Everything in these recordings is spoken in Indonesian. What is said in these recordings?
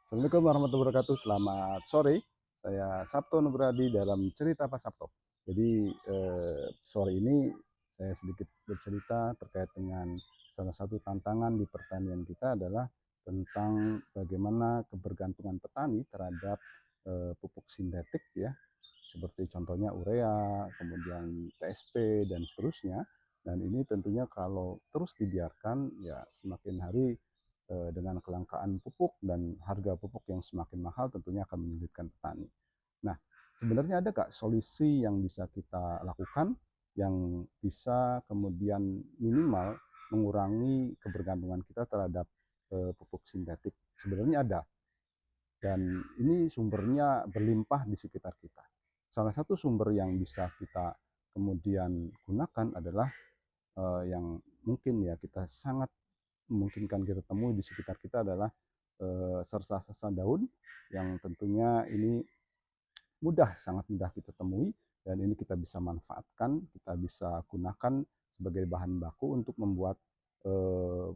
Assalamualaikum warahmatullahi wabarakatuh. Selamat sore. Saya Sabto Nugradi dalam Cerita Pak Sabto. Jadi sore ini saya sedikit bercerita terkait dengan salah satu tantangan di pertanian kita adalah tentang bagaimana kebergantungan petani terhadap pupuk sintetik ya, seperti contohnya urea, kemudian TSP dan seterusnya. Dan ini tentunya kalau terus dibiarkan ya semakin hari dengan kelangkaan pupuk dan harga pupuk yang semakin mahal tentunya akan menyulitkan petani. Nah, sebenarnya ada nggak solusi yang bisa kita lakukan yang bisa kemudian minimal mengurangi kebergantungan kita terhadap pupuk sintetik? Sebenarnya ada, dan ini sumbernya berlimpah di sekitar kita. Salah satu sumber yang bisa kita kemudian gunakan adalah yang mungkin ya kita sangat memungkinkan kita temui di sekitar kita adalah sersa-sersa daun yang tentunya ini sangat mudah kita temui, dan ini kita bisa manfaatkan, kita bisa gunakan sebagai bahan baku untuk membuat eh,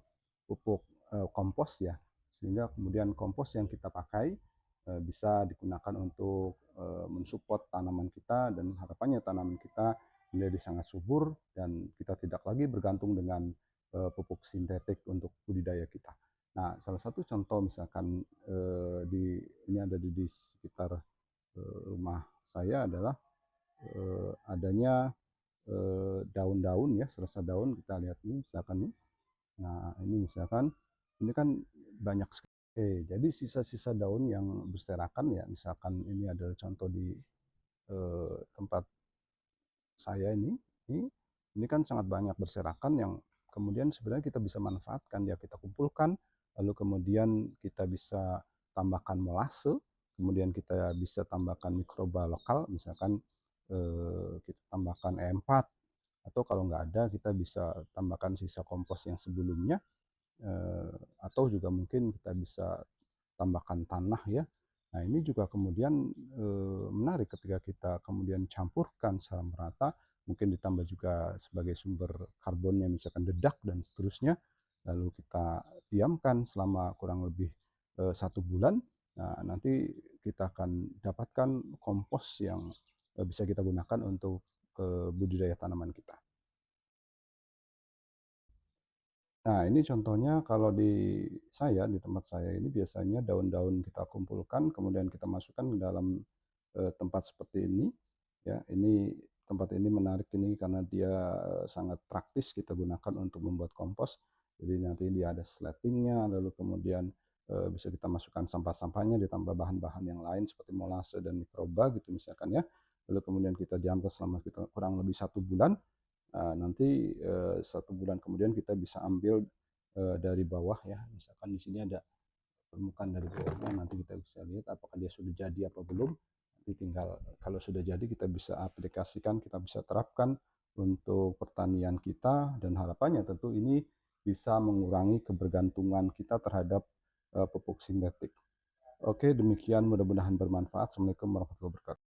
pupuk kompos ya, sehingga kemudian kompos yang kita pakai bisa digunakan untuk mensupport tanaman kita, dan harapannya tanaman kita menjadi sangat subur dan kita tidak lagi bergantung dengan pupuk sintetik untuk budidaya kita. Nah, salah satu contoh misalkan ini ada di sekitar rumah saya adalah adanya daun-daun ya, serasa daun kita lihat ini misalkan nih. Nah, ini misalkan ini kan banyak sekali. Jadi sisa-sisa daun yang berserakan ya, misalkan ini adalah contoh di tempat saya ini kan sangat banyak berserakan yang kemudian sebenarnya kita bisa manfaatkan ya, kita kumpulkan, lalu kemudian kita bisa tambahkan molase, kemudian kita bisa tambahkan mikroba lokal, misalkan kita tambahkan E4, atau kalau nggak ada kita bisa tambahkan sisa kompos yang sebelumnya, atau juga mungkin kita bisa tambahkan tanah ya. Nah, ini juga kemudian menarik ketika kita kemudian campurkan secara merata, mungkin ditambah juga sebagai sumber karbonnya misalkan dedak dan seterusnya, lalu kita diamkan selama kurang lebih 1 bulan. Nah, nanti kita akan dapatkan kompos yang bisa kita gunakan untuk budidaya tanaman kita. Nah, ini contohnya kalau di tempat saya ini biasanya daun-daun kita kumpulkan, kemudian kita masukkan ke dalam tempat seperti ini, ya. Ini tempat ini menarik ini karena dia sangat praktis kita gunakan untuk membuat kompos. Jadi nanti dia ada sletingnya, lalu kemudian bisa kita masukkan sampah-sampahnya, ditambah bahan-bahan yang lain seperti molase dan mikroba gitu misalkan ya. Lalu kemudian kita diam selama kita kurang lebih 1 bulan. Nanti 1 bulan kemudian kita bisa ambil dari bawah ya, misalkan di sini ada permukaan dari bawahnya, nanti kita bisa lihat apakah dia sudah jadi apa belum. Nanti tinggal kalau sudah jadi kita bisa aplikasikan, kita bisa terapkan untuk pertanian kita, dan harapannya tentu ini bisa mengurangi kebergantungan kita terhadap pupuk sintetik. Oke, demikian mudah-mudahan bermanfaat. Assalamualaikum warahmatullahi wabarakatuh.